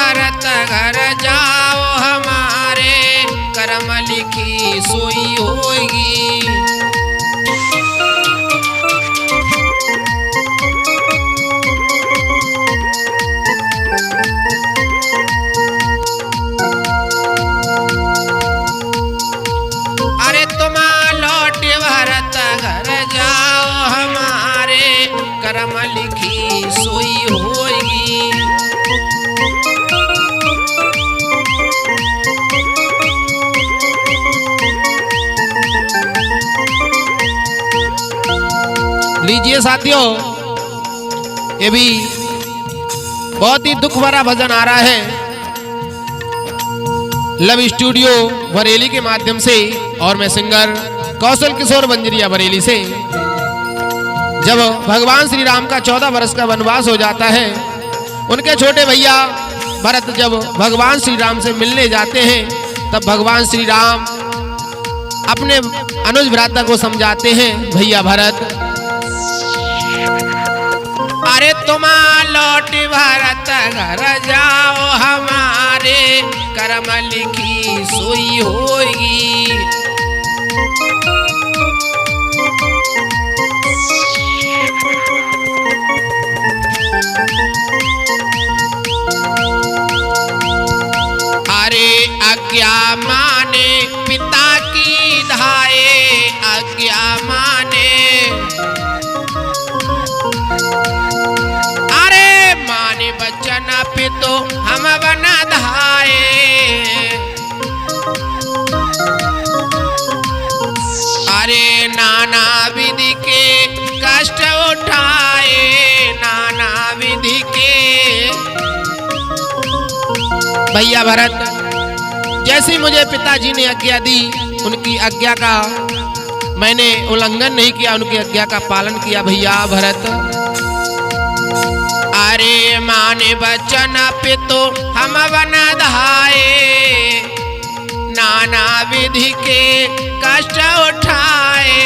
भरत घर जाओ हमारे, कर्म लिखी सोई होगी। अरे तुम लौट भरत घर जाओ हमारे, कर्म लिखी सोई होगी। लीजिए साथियों, ये भी बहुत ही दुख भरा भजन आ रहा है लव स्टूडियो बरेली के माध्यम से, और मैं सिंगर कौशल किशोर बंजरिया बरेली से। जब भगवान श्री राम का 14 वर्ष का वनवास हो जाता है, उनके छोटे भैया भरत जब भगवान श्री राम से मिलने जाते हैं, तब भगवान श्री राम अपने अनुज भ्राता को समझाते हैं, भैया भरत, अरे तुम लौट भरत घर जाओ हमारे, कर्म लिखी सोई होगी। अरे आज्ञा माने पिता की धाये, आज्ञा माने बच्चन पे तो हम बना धाये। अरे नाना विधि के कष्ट उठाए, नाना विधि के। भैया भरत, जैसी मुझे पिताजी ने आज्ञा दी, उनकी आज्ञा का मैंने उल्लंघन नहीं किया, उनकी आज्ञा का पालन किया। भैया भरत, अरे माने बचन पे तो हम बना धाये, नाना विधि के कष्ट उठाए।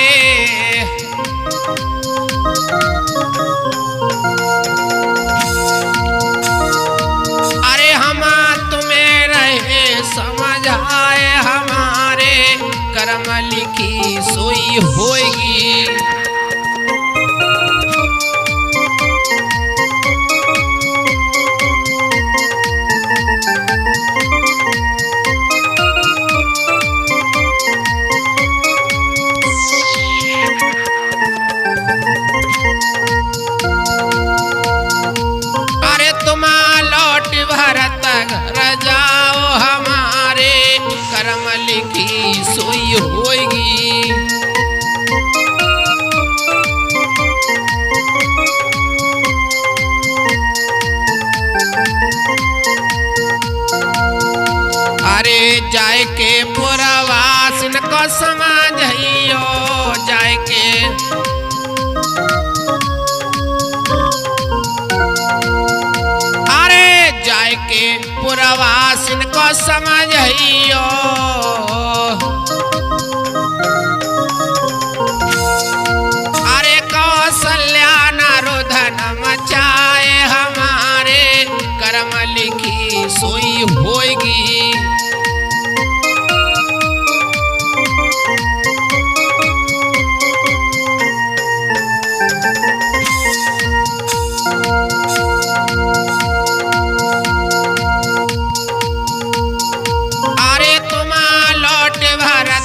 अरे हम तुम्हें रहे समझाए, हमारे कर्म लिखी सोई होगी। भरत घर जाओ हमारे, कर्म लिखी सोई होगी। अरे जाय के पुरवास को समझियो, जाय के के पुरवासिन को समझियो। अरे कौशल्या नारोधन मचाए, हमारे कर्म लिखी सोई होगी। भरत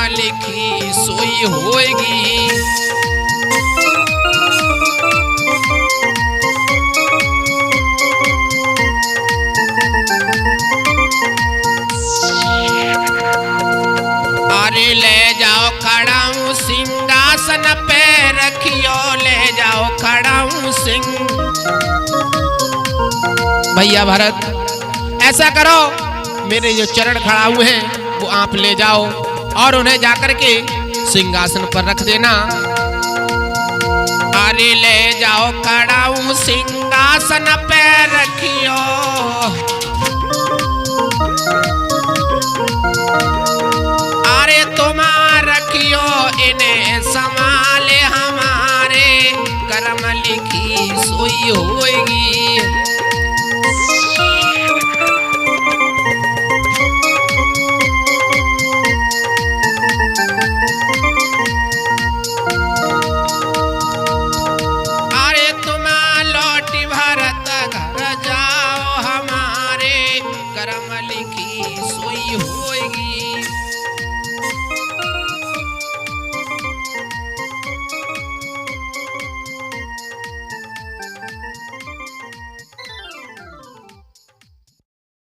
लिखी सोई होएगी। अरे ले जाओ खड़ाऊं सिंहासन पे रखियो, ले जाओ खड़ाऊं सिंह। भैया भरत ऐसा करो, मेरे जो चरण खड़ाऊ हैं वो आप ले जाओ और उन्हें जाकर के सिंहासन पर रख देना। अरे ले जाओ खड़ाऊ सिंहासन पे रखियो,